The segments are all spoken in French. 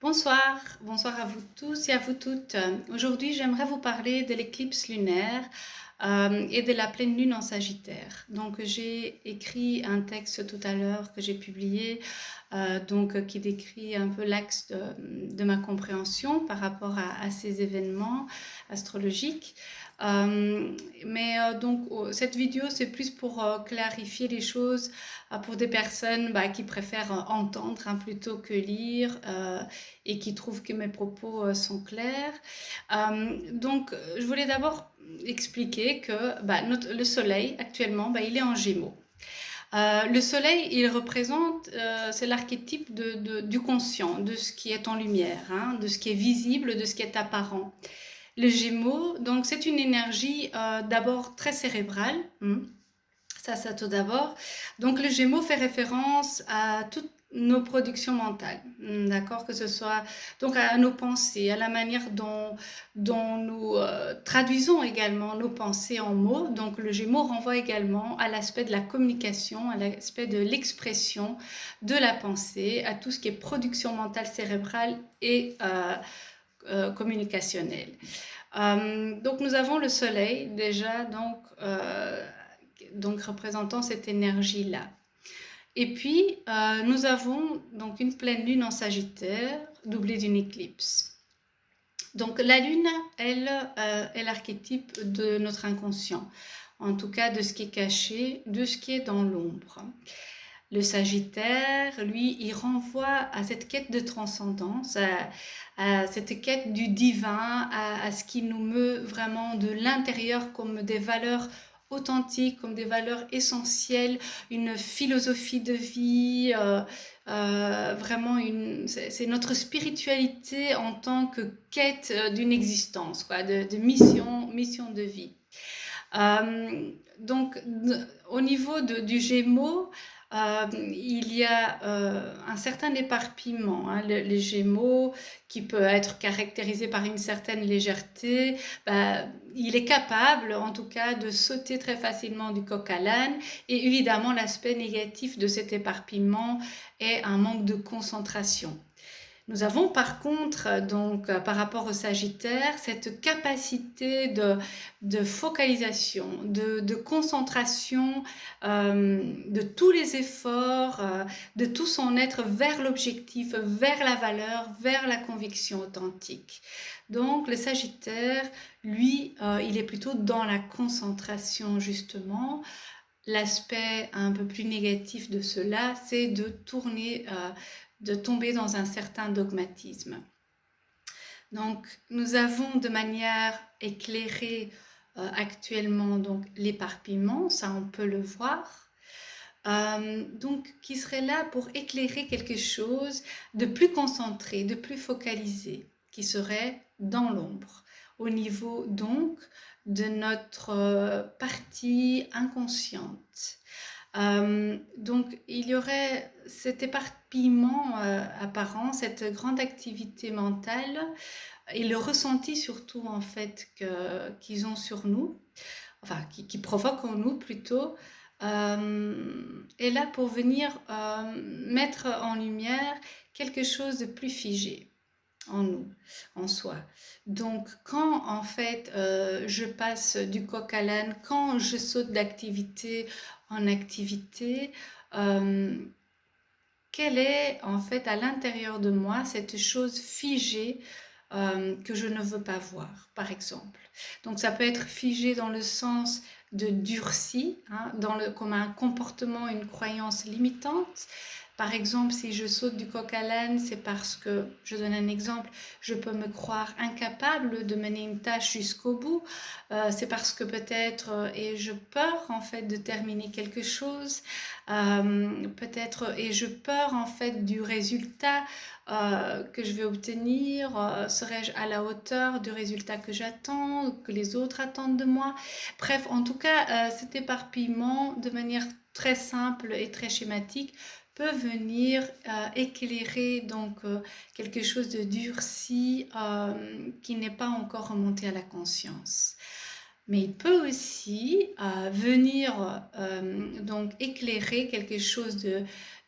Bonsoir à vous tous et à vous toutes. Aujourd'hui, j'aimerais vous parler de l'éclipse lunaire et de la pleine lune en Sagittaire. Donc, j'ai écrit un texte tout à l'heure que j'ai publié, qui décrit un peu l'axe de ma compréhension par rapport à ces événements astrologiques. Cette vidéo, c'est plus pour clarifier les choses pour des personnes qui préfèrent entendre plutôt que lire et qui trouvent que mes propos sont clairs. Je voulais d'abord expliquer que le Soleil, actuellement, il est en Gémeaux. Le Soleil, il représente, c'est l'archétype du conscient, de ce qui est en lumière, de ce qui est visible, de ce qui est apparent. Le Gémeaux, donc c'est une énergie d'abord très cérébrale, ça tout d'abord. Donc le Gémeaux fait référence à toutes nos productions mentales, d'accord, que ce soit donc à nos pensées, à la manière dont nous traduisons également nos pensées en mots. Donc le Gémeaux renvoie également à l'aspect de la communication, à l'aspect de l'expression de la pensée, à tout ce qui est production mentale cérébrale et communicationnelle. Donc nous avons le Soleil déjà, donc représentant cette énergie-là. Et puis, nous avons donc une pleine lune en Sagittaire, doublée d'une éclipse. Donc la lune, elle, est l'archétype de notre inconscient, en tout cas de ce qui est caché, de ce qui est dans l'ombre. Le Sagittaire, lui, il renvoie à cette quête de transcendance, à cette quête du divin, à ce qui nous meut vraiment de l'intérieur comme des valeurs authentiques, comme des valeurs essentielles, une philosophie de vie, vraiment c'est notre spiritualité en tant que quête d'une existence, quoi, de mission de vie. Au niveau du Gémeaux, il y a un certain éparpillement. Les Gémeaux, qui peut être caractérisé par une certaine légèreté, il est capable, en tout cas, de sauter très facilement du coq à l'âne. Et évidemment, l'aspect négatif de cet éparpillement est un manque de concentration. Nous avons par contre, par rapport au Sagittaire, cette capacité de focalisation, de concentration, de tous les efforts, de tout son être vers l'objectif, vers la valeur, vers la conviction authentique. Donc le Sagittaire, lui, il est plutôt dans la concentration justement. L'aspect un peu plus négatif de cela, c'est de tomber dans un certain dogmatisme. Donc, nous avons de manière éclairée actuellement l'éparpillement, ça on peut le voir, qui serait là pour éclairer quelque chose de plus concentré, de plus focalisé, qui serait dans l'ombre, au niveau donc de notre partie inconsciente. Il y aurait cet éparpillement apparent, cette grande activité mentale et le ressenti surtout en fait qu'ils ont sur nous, enfin qui provoquent en nous plutôt, est là pour venir mettre en lumière quelque chose de plus figé en nous, en soi. Donc quand en fait je passe du coq à l'âne, quand je saute d'activité en activité, quelle est en fait à l'intérieur de moi cette chose figée que je ne veux pas voir, par exemple. Donc ça peut être figé dans le sens de durci, comme un comportement, une croyance limitante. Par exemple, si je saute du coq à l'âne, c'est parce que, je donne un exemple, je peux me croire incapable de mener une tâche jusqu'au bout. C'est parce que peut-être ai-je peur en fait de terminer quelque chose. Peut-être ai-je peur en fait du résultat que je vais obtenir. Serai-je à la hauteur du résultat que j'attends, que les autres attendent de moi. Bref, en tout cas, cet éparpillement, de manière très simple et très schématique, peut venir éclairer quelque chose de durci qui n'est pas encore remonté à la conscience. Mais il peut aussi venir éclairer quelque chose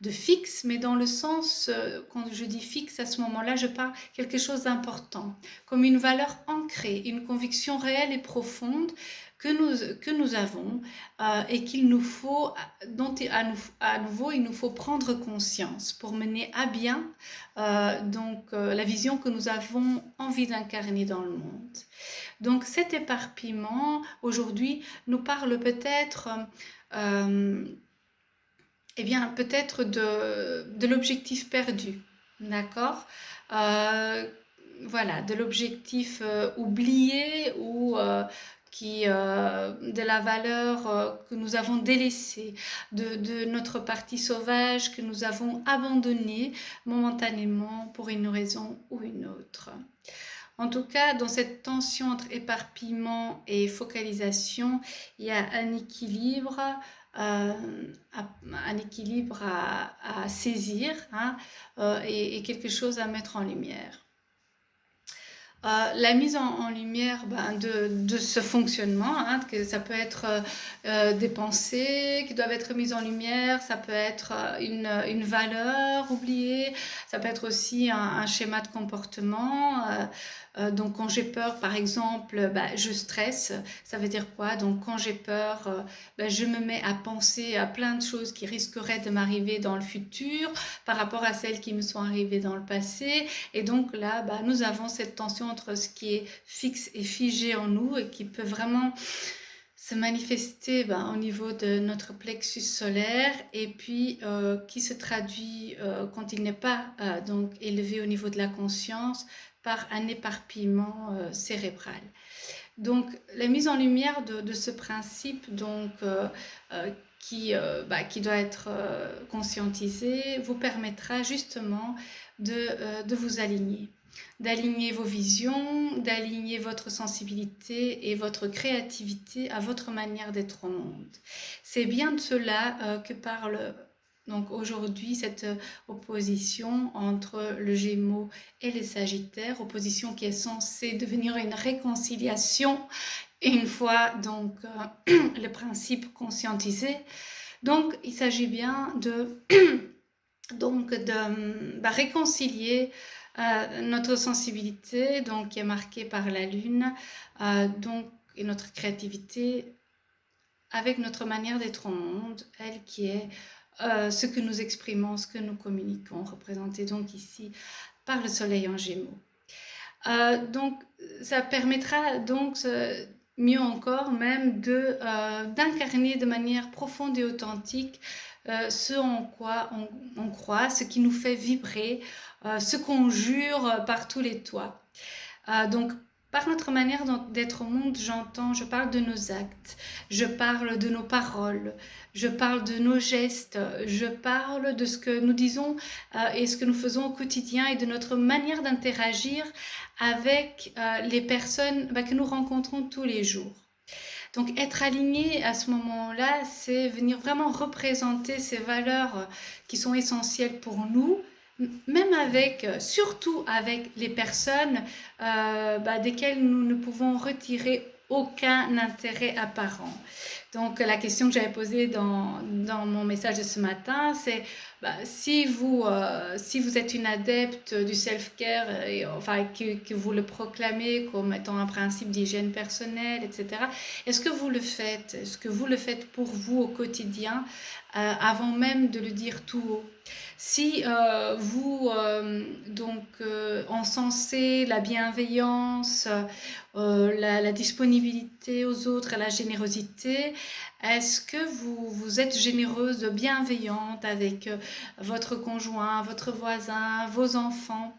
de fixe, mais dans le sens, quand je dis fixe, à ce moment-là, je parle quelque chose d'important, comme une valeur ancrée, une conviction réelle et profonde que nous avons et qu'il nous faut, dont à nouveau, il nous faut prendre conscience pour mener à bien la vision que nous avons envie d'incarner dans le monde. Donc cet éparpillement, aujourd'hui, nous parle peut-être peut-être de l'objectif perdu, d'accord. Voilà, de l'objectif oublié ou de la valeur que nous avons délaissée, de notre partie sauvage que nous avons abandonnée momentanément pour une raison ou une autre. En tout cas, dans cette tension entre éparpillement et focalisation, il y a un équilibre à saisir et quelque chose à mettre en lumière. La mise en lumière de ce fonctionnement, que ça peut être des pensées qui doivent être mises en lumière, ça peut être une valeur oubliée, ça peut être aussi un schéma de comportement. Donc quand j'ai peur, par exemple, je stresse. Ça veut dire quoi? Donc quand j'ai peur, je me mets à penser à plein de choses qui risqueraient de m'arriver dans le futur par rapport à celles qui me sont arrivées dans le passé. Et donc là, nous avons cette tension entre ce qui est fixe et figé en nous et qui peut vraiment se manifester au niveau de notre plexus solaire et puis qui se traduit quand il n'est pas donc élevé au niveau de la conscience par un éparpillement cérébral. Donc la mise en lumière de ce principe donc, qui doit être conscientisé vous permettra justement de vous aligner. D'aligner vos visions, d'aligner votre sensibilité et votre créativité à votre manière d'être au monde. C'est bien de cela que parle donc aujourd'hui cette opposition entre le Gémeaux et les Sagittaires, opposition qui est censée devenir une réconciliation une fois donc le principe conscientisé. Donc il s'agit bien de réconcilier notre sensibilité donc, qui est marquée par la lune et notre créativité avec notre manière d'être au monde, elle qui est ce que nous exprimons, ce que nous communiquons, représenté donc ici par le soleil en Gémeaux. Donc ça permettra donc mieux encore même d'incarner de manière profonde et authentique ce en quoi on croit, ce qui nous fait vibrer, ce qu'on jure par tous les toits. Donc, par notre manière d'être au monde, je parle de nos actes, je parle de nos paroles, je parle de nos gestes, je parle de ce que nous disons et ce que nous faisons au quotidien et de notre manière d'interagir avec les personnes que nous rencontrons tous les jours. Donc être aligné à ce moment-là, c'est venir vraiment représenter ces valeurs qui sont essentielles pour nous, même surtout avec les personnes desquelles nous ne pouvons retirer aucun intérêt apparent. Donc la question que j'avais posée dans mon message de ce matin, c'est si vous êtes une adepte du self-care, que vous le proclamez comme étant un principe d'hygiène personnelle, etc., est-ce que vous le faites? Est-ce que vous le faites pour vous au quotidien avant même de le dire tout haut? Si vous encensez la bienveillance, la disponibilité aux autres et la générosité, est-ce que vous êtes généreuse, bienveillante avec votre conjoint, votre voisin, vos enfants,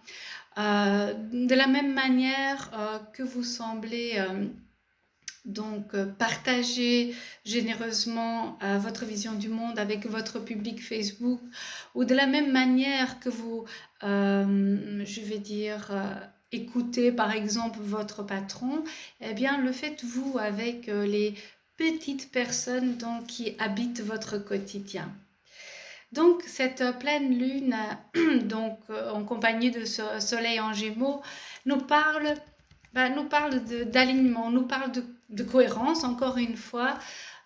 de la même manière que vous semblez partager généreusement votre vision du monde avec votre public Facebook, ou de la même manière que vous, écoutez par exemple votre patron, eh bien le faites-vous avec les petites personnes qui habitent votre quotidien. Donc cette pleine lune, en compagnie de ce soleil en Gémeaux, nous parle d'alignement, nous parle de cohérence, encore une fois,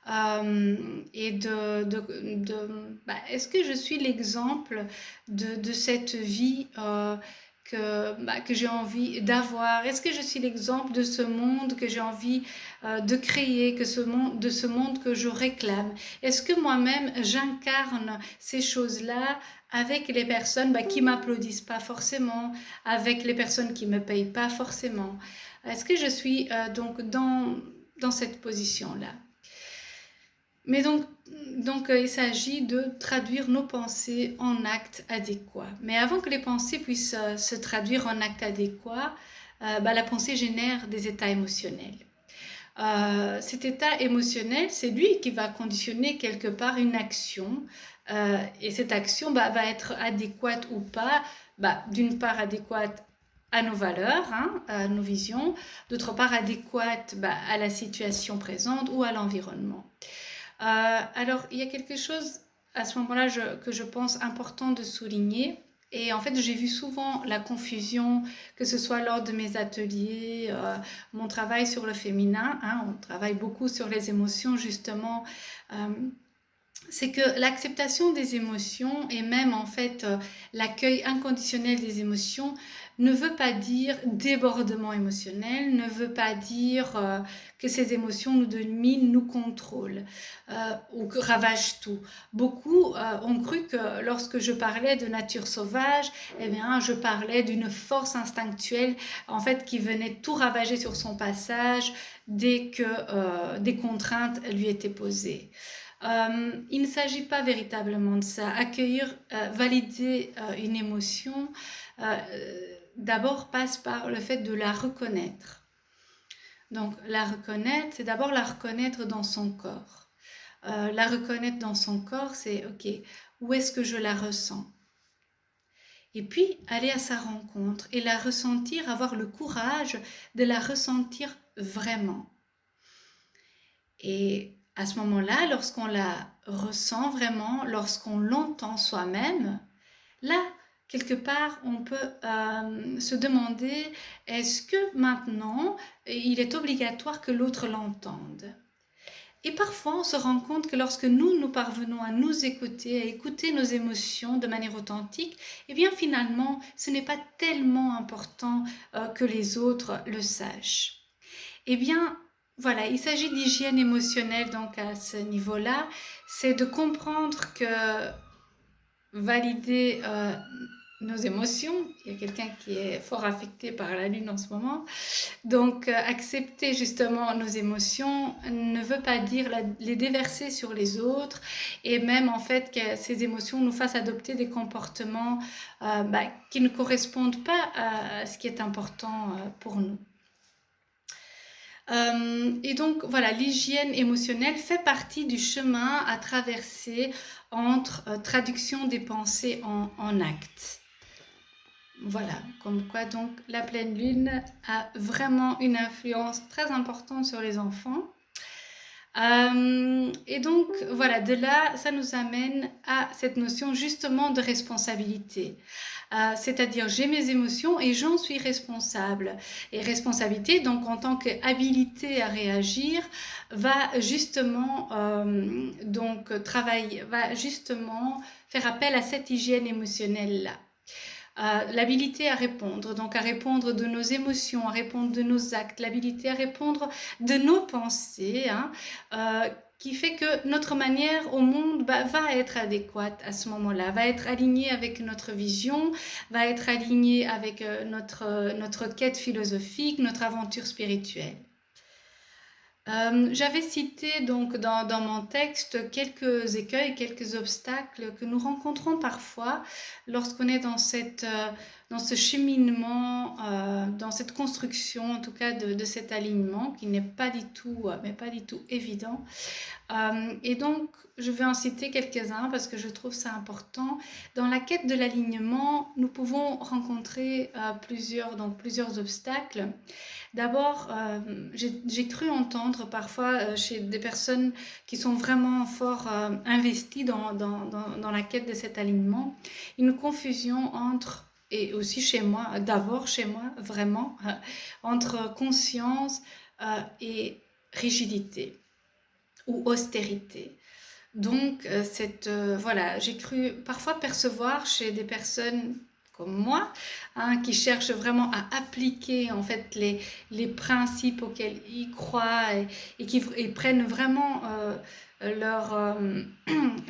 et est-ce que je suis l'exemple de cette vie que j'ai envie d'avoir? Est-ce que je suis l'exemple de ce monde que j'ai envie de créer, de ce monde que je réclame? Est-ce que moi-même j'incarne ces choses-là avec les personnes qui m'applaudissent pas forcément, avec les personnes qui me payent pas forcément? Est-ce que je suis donc dans cette position-là? Mais il s'agit de traduire nos pensées en actes adéquats. Mais avant que les pensées puissent se traduire en actes adéquats, la pensée génère des états émotionnels. Cet état émotionnel, c'est lui qui va conditionner quelque part une action. Et cette action va être adéquate ou pas, d'une part adéquate à nos valeurs, à nos visions, d'autre part adéquate à la situation présente ou à l'environnement. Alors, il y a quelque chose à ce moment-là que je pense important de souligner. Et en fait, j'ai vu souvent la confusion, que ce soit lors de mes ateliers, mon travail sur le féminin, on travaille beaucoup sur les émotions justement. C'est que l'acceptation des émotions et même en fait l'accueil inconditionnel des émotions ne veut pas dire débordement émotionnel, ne veut pas dire que ces émotions nous dominent, nous contrôlent ou que ravagent tout. Beaucoup ont cru que lorsque je parlais de nature sauvage, eh bien, je parlais d'une force instinctuelle en fait qui venait tout ravager sur son passage dès que des contraintes lui étaient posées. Il ne s'agit pas véritablement de ça. Accueillir, valider une émotion, d'abord passe par le fait de la reconnaître. Donc la reconnaître, c'est d'abord la reconnaître dans son corps. La reconnaître dans son corps, c'est ok, où est-ce que je la ressens? Et puis aller à sa rencontre et la ressentir, avoir le courage de la ressentir vraiment. Et à ce moment-là, lorsqu'on la ressent vraiment, lorsqu'on l'entend soi-même, là, quelque part, on peut se demander, est-ce que maintenant, il est obligatoire que l'autre l'entende? Et parfois, on se rend compte que lorsque nous parvenons à nous écouter, à écouter nos émotions de manière authentique, eh bien finalement, ce n'est pas tellement important que les autres le sachent. Eh bien, voilà, il s'agit d'hygiène émotionnelle donc à ce niveau-là, c'est de comprendre que valider nos émotions, il y a quelqu'un qui est fort affecté par la lune en ce moment, donc accepter justement nos émotions ne veut pas dire les déverser sur les autres et même en fait que ces émotions nous fassent adopter des comportements qui ne correspondent pas à ce qui est important pour nous. Et donc voilà, l'hygiène émotionnelle fait partie du chemin à traverser entre traduction des pensées en actes. Voilà, comme quoi donc la pleine lune a vraiment une influence très importante sur les enfants. Et donc voilà, de là, ça nous amène à cette notion justement de responsabilité. C'est-à-dire j'ai mes émotions et j'en suis responsable. Et responsabilité, donc en tant qu'habilité à réagir, va justement va justement faire appel à cette hygiène émotionnelle-là. L'habilité à répondre, donc à répondre de nos émotions, à répondre de nos actes, l'habilité à répondre de nos pensées, qui fait que notre manière au monde va être adéquate à ce moment-là, va être alignée avec notre vision, va être alignée avec notre quête philosophique, notre aventure spirituelle. J'avais cité donc dans mon texte quelques écueils, quelques obstacles que nous rencontrons parfois lorsqu'on est dans ce cheminement, dans cette construction en tout cas de cet alignement qui n'est pas du tout, mais pas du tout évident. Et donc je vais en citer quelques-uns parce que je trouve ça important. Dans la quête de l'alignement, nous pouvons rencontrer plusieurs obstacles. D'abord, j'ai cru entendre parfois chez des personnes qui sont vraiment fort investies dans la quête de cet alignement, une confusion entre, et aussi chez moi, vraiment, entre conscience et rigidité. ou austérité. Donc, voilà, j'ai cru parfois percevoir chez des personnes comme moi, hein, qui cherchent vraiment à appliquer en fait les principes auxquels ils croient et qui et prennent vraiment leur,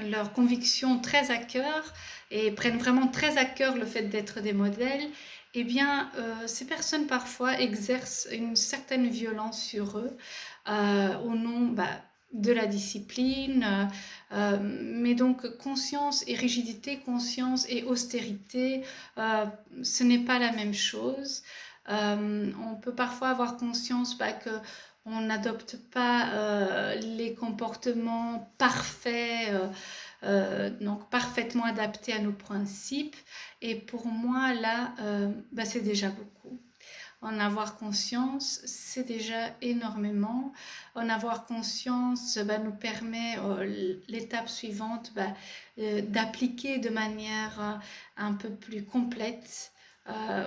leur conviction très à cœur et prennent vraiment très à cœur le fait d'être des modèles. Eh bien, ces personnes parfois exercent une certaine violence sur eux au nom de la discipline, mais donc conscience et rigidité, conscience et austérité, ce n'est pas la même chose. On peut parfois avoir conscience que on n'adopte pas les comportements parfaits, donc parfaitement adaptés à nos principes. Et pour moi, là, c'est déjà beaucoup. En avoir conscience, c'est déjà énormément. En avoir conscience nous permet l'étape suivante d'appliquer de manière un peu plus complète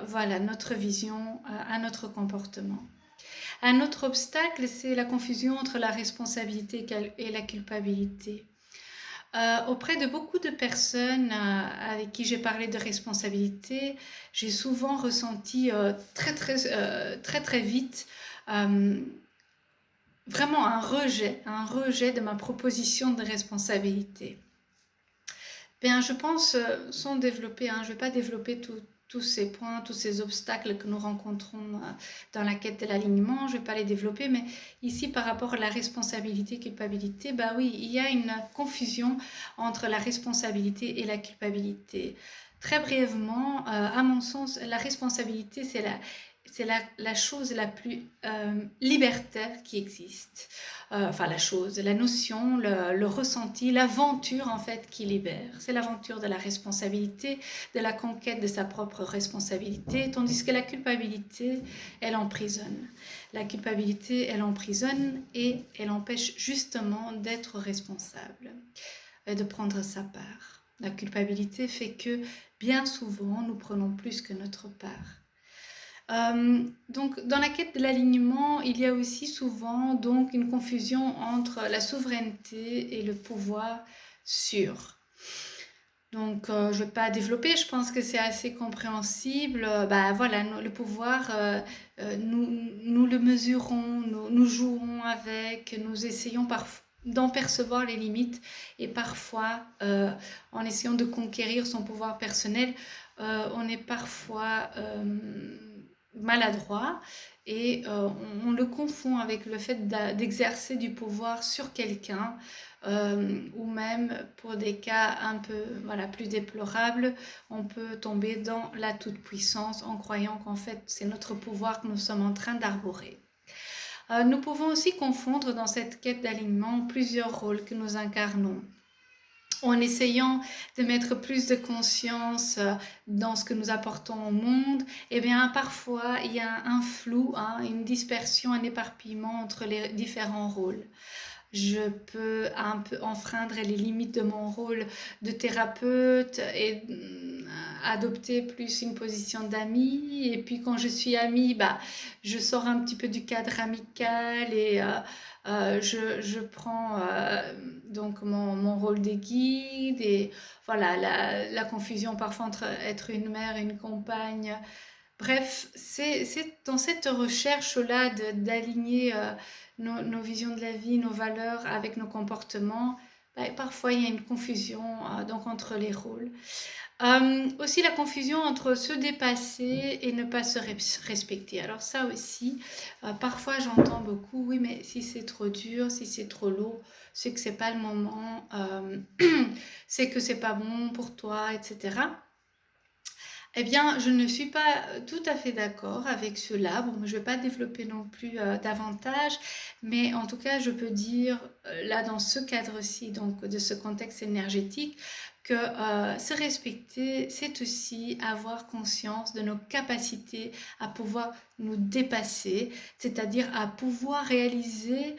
voilà, notre vision à notre comportement. Un autre obstacle, c'est la confusion entre la responsabilité et la culpabilité. Auprès de beaucoup de personnes avec qui j'ai parlé de responsabilité, j'ai souvent ressenti très vite vraiment un rejet de ma proposition de responsabilité. Bien, je pense, sans développer, je ne vais pas développer tous ces points, tous ces obstacles que nous rencontrons dans la quête de l'alignement, je ne vais pas les développer, mais ici par rapport à la responsabilité, culpabilité, oui, il y a une confusion entre la responsabilité et la culpabilité. Très brièvement, à mon sens, la responsabilité, c'est la chose la plus libertaire qui existe. La notion, le ressenti, l'aventure en fait qui libère. C'est l'aventure de la responsabilité, de la conquête de sa propre responsabilité, tandis que la culpabilité, elle emprisonne. La culpabilité, elle emprisonne et elle empêche justement d'être responsable, de prendre sa part. La culpabilité fait que bien souvent, nous prenons plus que notre part. Donc, dans la quête de l'alignement, il y a aussi souvent donc une confusion entre la souveraineté et le pouvoir sur. Donc, je ne vais pas développer, je pense que c'est assez compréhensible. Voilà, le pouvoir, nous le mesurons, nous jouons avec, nous essayons parfois d'en percevoir les limites et parfois, en essayant de conquérir son pouvoir personnel, on est parfois maladroit et on le confond avec le fait d'exercer du pouvoir sur quelqu'un ou même pour des cas un peu plus déplorables, on peut tomber dans la toute-puissance en croyant qu'en fait c'est notre pouvoir que nous sommes en train d'arborer. Nous pouvons aussi confondre dans cette quête d'alignement plusieurs rôles que nous incarnons. En essayant de mettre plus de conscience dans ce que nous apportons au monde, parfois il y a un flou, une dispersion, un éparpillement entre les différents rôles. Je peux un peu enfreindre les limites de mon rôle de thérapeute et adopter plus une position d'amie. Et puis quand je suis amie, je sors un petit peu du cadre amical et je prends donc mon rôle de guide. Et voilà, la confusion parfois entre être une mère et une compagne. Bref, c'est dans cette recherche-là d'aligner nos visions de la vie, nos valeurs avec nos comportements. Parfois, il y a une confusion donc entre les rôles. Aussi la confusion entre se dépasser et ne pas se respecter. Alors ça aussi, parfois j'entends beaucoup, oui mais si c'est trop dur, si c'est trop lourd, c'est que c'est pas le moment, c'est que c'est pas bon pour toi, etc. Eh bien, je ne suis pas tout à fait d'accord avec cela. Bon, je ne vais pas développer non plus davantage, mais en tout cas, je peux dire, là, dans ce cadre-ci, donc de ce contexte énergétique, que se respecter, c'est aussi avoir conscience de nos capacités à pouvoir nous dépasser, c'est-à-dire à pouvoir réaliser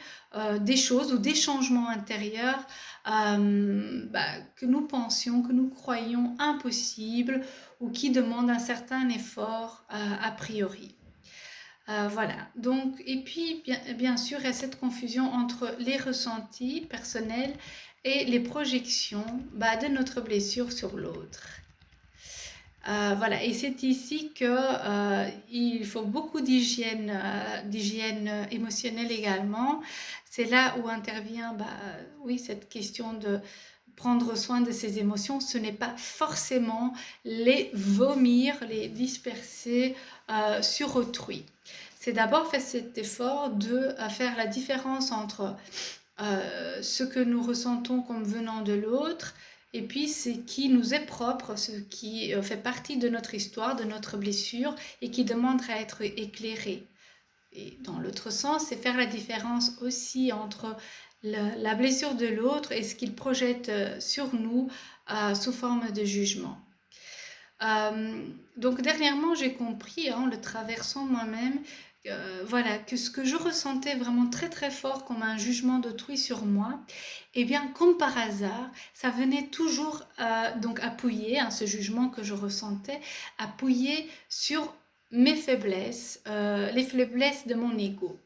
des choses ou des changements intérieurs que nous pensions, que nous croyions impossibles ou qui demandent un certain effort a priori. Voilà. Donc, et puis, bien sûr, il y a cette confusion entre les ressentis personnels et les projections de notre blessure sur l'autre. Voilà, et c'est ici que il faut beaucoup d'hygiène émotionnelle également. C'est là où intervient, oui, cette question de prendre soin de ses émotions. Ce n'est pas forcément les vomir, les disperser sur autrui. C'est d'abord faire cet effort de faire la différence entre ce que nous ressentons comme venant de l'autre et puis ce qui nous est propre, ce qui fait partie de notre histoire, de notre blessure et qui demande à être éclairé. Et dans l'autre sens, c'est faire la différence aussi entre la blessure de l'autre et ce qu'il projette sur nous sous forme de jugement. Donc dernièrement, j'ai compris, en le traversant moi-même, voilà, que ce que je ressentais vraiment très très fort comme un jugement d'autrui sur moi, eh bien, comme par hasard, ça venait toujours donc appuyer, ce jugement que je ressentais, appuyer sur mes faiblesses, les faiblesses de mon ego.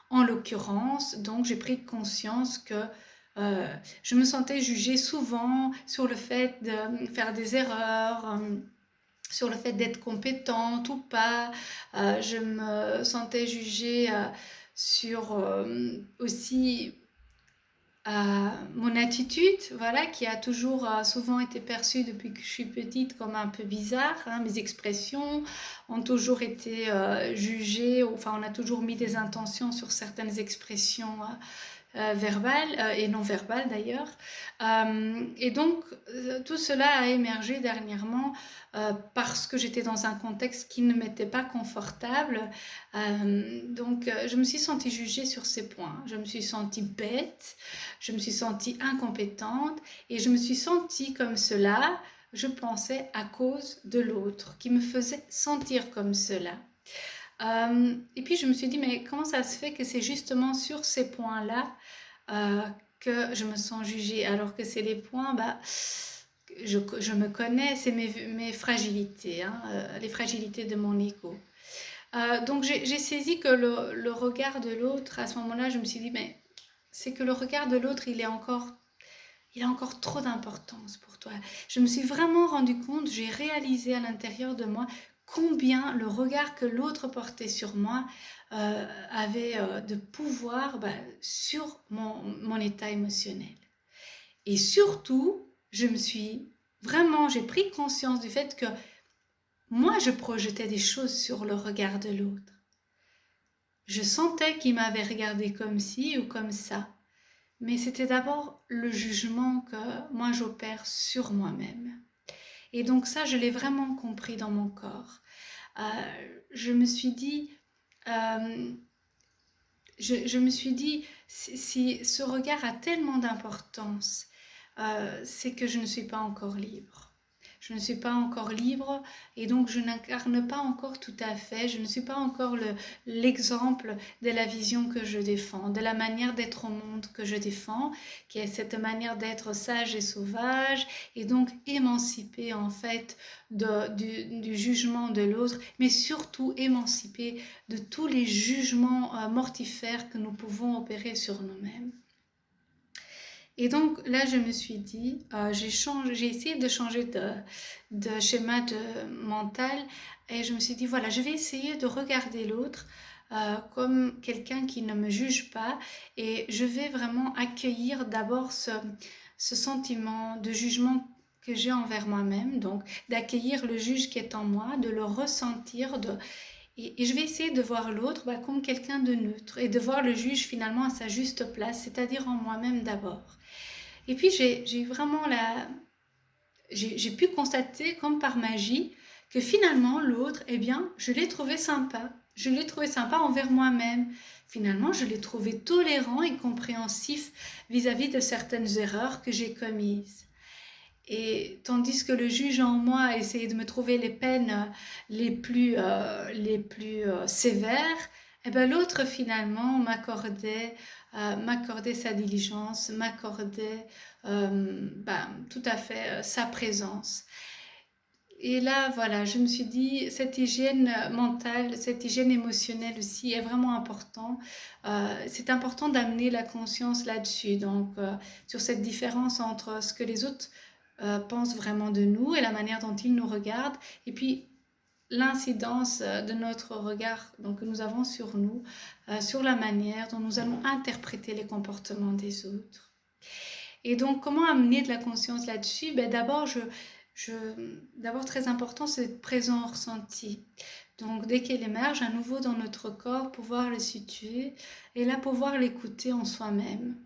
En l'occurrence, donc, j'ai pris conscience que je me sentais jugée souvent sur le fait de faire des erreurs, sur le fait d'être compétente ou pas. Je me sentais jugée sur aussi mon attitude, voilà, qui a toujours souvent été perçue depuis que je suis petite comme un peu bizarre. Mes expressions ont toujours été jugées, enfin on a toujours mis des intentions sur certaines expressions verbales et non verbales d'ailleurs. Et donc tout cela a émergé dernièrement parce que j'étais dans un contexte qui ne m'était pas confortable. Donc je me suis sentie jugée sur ces points. Je me suis sentie bête, je me suis sentie incompétente et je me suis sentie comme cela, je pensais, à cause de l'autre qui me faisait sentir comme cela. Et puis je me suis dit, mais comment ça se fait que c'est justement sur ces points-là que je me sens jugée, alors que c'est les points, je me connais, c'est mes fragilités, les fragilités de mon ego. Donc j'ai saisi que le regard de l'autre, à ce moment-là, je me suis dit, mais c'est que le regard de l'autre, il a encore trop d'importance pour toi. Je me suis vraiment rendu compte, j'ai réalisé à l'intérieur de moi combien le regard que l'autre portait sur moi avait de pouvoir sur mon état émotionnel. Et surtout, j'ai pris conscience du fait que moi, je projetais des choses sur le regard de l'autre. Je sentais qu'il m'avait regardé comme ci ou comme ça. Mais c'était d'abord le jugement que moi j'opère sur moi-même. Et donc ça, je l'ai vraiment compris dans mon corps. Je me suis dit, si ce regard a tellement d'importance, c'est que je ne suis pas encore libre. Je ne suis pas encore libre et donc je n'incarne pas encore tout à fait, je ne suis pas encore l'exemple de la vision que je défends, de la manière d'être au monde que je défends, qui est cette manière d'être sage et sauvage et donc émancipée en fait du jugement de l'autre, mais surtout émancipée de tous les jugements mortifères que nous pouvons opérer sur nous-mêmes. Et donc là, je me suis dit, j'ai essayé de changer de schéma mental et je me suis dit, voilà, je vais essayer de regarder l'autre comme quelqu'un qui ne me juge pas et je vais vraiment accueillir d'abord ce sentiment de jugement que j'ai envers moi-même, donc d'accueillir le juge qui est en moi, de le ressentir, et je vais essayer de voir l'autre comme quelqu'un de neutre et de voir le juge finalement à sa juste place, c'est-à-dire en moi-même d'abord. Et puis j'ai pu constater comme par magie que finalement l'autre, je l'ai trouvé sympa. Je l'ai trouvé sympa envers moi-même. Finalement, je l'ai trouvé tolérant et compréhensif vis-à-vis de certaines erreurs que j'ai commises. Et tandis que le juge en moi essayait de me trouver les peines les plus sévères, l'autre finalement m'accordait sa diligence, m'accordait tout à fait sa présence. Et là, voilà, je me suis dit, cette hygiène mentale, cette hygiène émotionnelle aussi est vraiment important. C'est important d'amener la conscience là-dessus, donc sur cette différence entre ce que les autres pensent vraiment de nous et la manière dont ils nous regardent, et puis l'incidence de notre regard donc, que nous avons sur nous, sur la manière dont nous allons interpréter les comportements des autres. Et donc, comment amener de la conscience là-dessus? D'abord, d'abord, très important, c'est d'être présent au ressenti. Donc, dès qu'il émerge à nouveau dans notre corps, pouvoir le situer et là, pouvoir l'écouter en soi-même.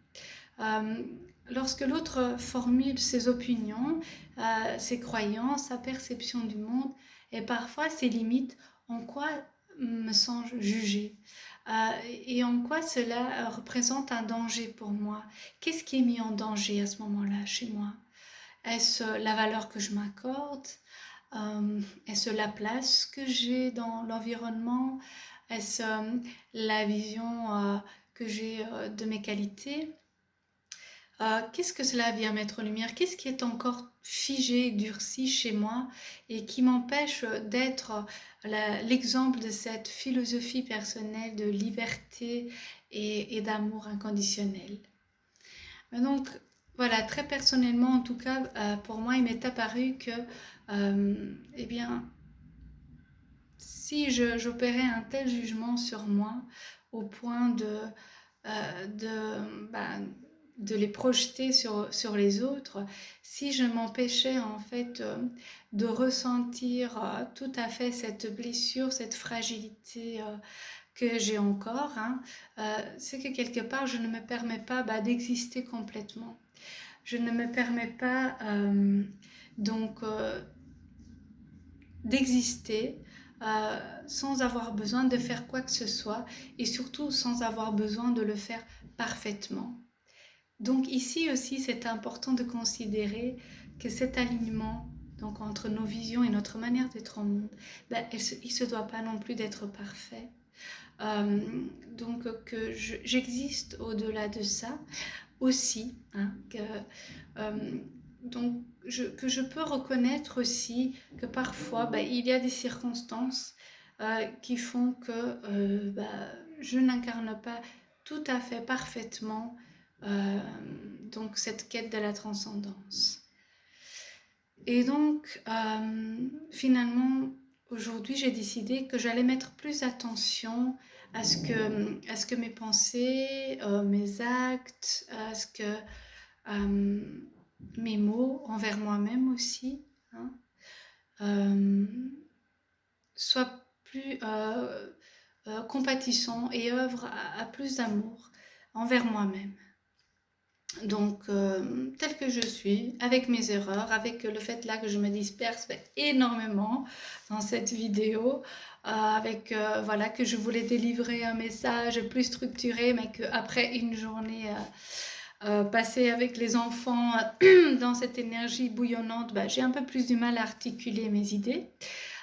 Lorsque l'autre formule ses opinions, ses croyances, sa perception du monde et parfois ses limites, en quoi me sens-je jugée et en quoi cela représente un danger pour moi? Qu'est-ce qui est mis en danger à ce moment-là chez moi? Est-ce la valeur que je m'accorde? Est-ce la place que j'ai dans l'environnement? Est-ce la vision que j'ai de mes qualités? Qu'est-ce que cela vient mettre en lumière? Qu'est-ce qui est encore figé, durci chez moi et qui m'empêche d'être l'exemple de cette philosophie personnelle de liberté et d'amour inconditionnel? Donc, voilà, très personnellement, en tout cas, pour moi, il m'est apparu que, eh bien, si j'opérais un tel jugement sur moi au point de les projeter sur les autres, si je m'empêchais en fait de ressentir tout à fait cette blessure, cette fragilité que j'ai encore, c'est que quelque part je ne me permets pas d'exister complètement. Je ne me permets pas d'exister sans avoir besoin de faire quoi que ce soit et surtout sans avoir besoin de le faire parfaitement. Donc ici aussi, c'est important de considérer que cet alignement donc entre nos visions et notre manière d'être au monde, il ne se doit pas non plus d'être parfait. Donc que j'existe au-delà de ça aussi, que je peux reconnaître aussi que parfois il y a des circonstances qui font que je n'incarne pas tout à fait parfaitement donc cette quête de la transcendance. Et donc finalement aujourd'hui j'ai décidé que j'allais mettre plus attention à ce que mes pensées, mes actes, à ce que mes mots envers moi-même aussi soient plus compatissants et œuvrent à plus d'amour envers moi-même. Donc, telle que je suis, avec mes erreurs, avec le fait là que je me disperse énormément dans cette vidéo, voilà, que je voulais délivrer un message plus structuré, mais qu'après une journée passée avec les enfants dans cette énergie bouillonnante, j'ai un peu plus du mal à articuler mes idées.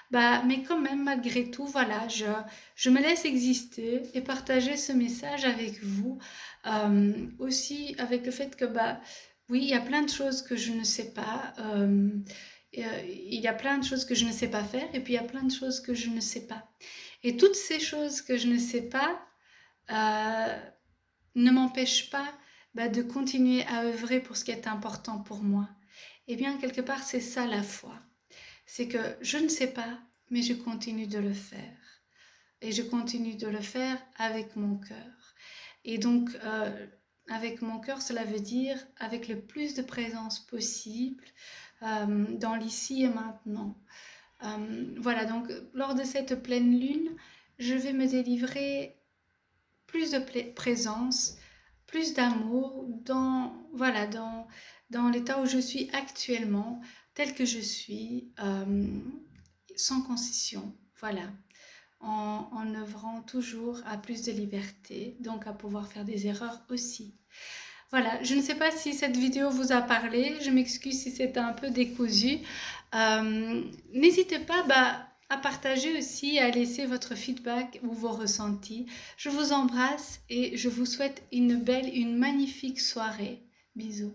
Mais quand même, malgré tout, voilà, je me laisse exister et partager ce message avec vous. Aussi avec le fait que, oui, il y a plein de choses que je ne sais pas. Il y a plein de choses que je ne sais pas faire et puis il y a plein de choses que je ne sais pas. Et toutes ces choses que je ne sais pas ne m'empêchent pas de continuer à œuvrer pour ce qui est important pour moi. Et bien, quelque part, c'est ça la foi. C'est que je ne sais pas, mais je continue de le faire. Et je continue de le faire avec mon cœur. Et donc, avec mon cœur, cela veut dire avec le plus de présence possible dans l'ici et maintenant. Voilà, donc lors de cette pleine lune, je vais me délivrer plus de présence, plus d'amour dans l'état où je suis actuellement, tel que je suis, sans concession, voilà, en œuvrant toujours à plus de liberté, donc à pouvoir faire des erreurs aussi. Voilà, je ne sais pas si cette vidéo vous a parlé, je m'excuse si c'était un peu décousu. N'hésitez pas à partager aussi, à laisser votre feedback ou vos ressentis. Je vous embrasse et je vous souhaite une magnifique soirée. Bisous.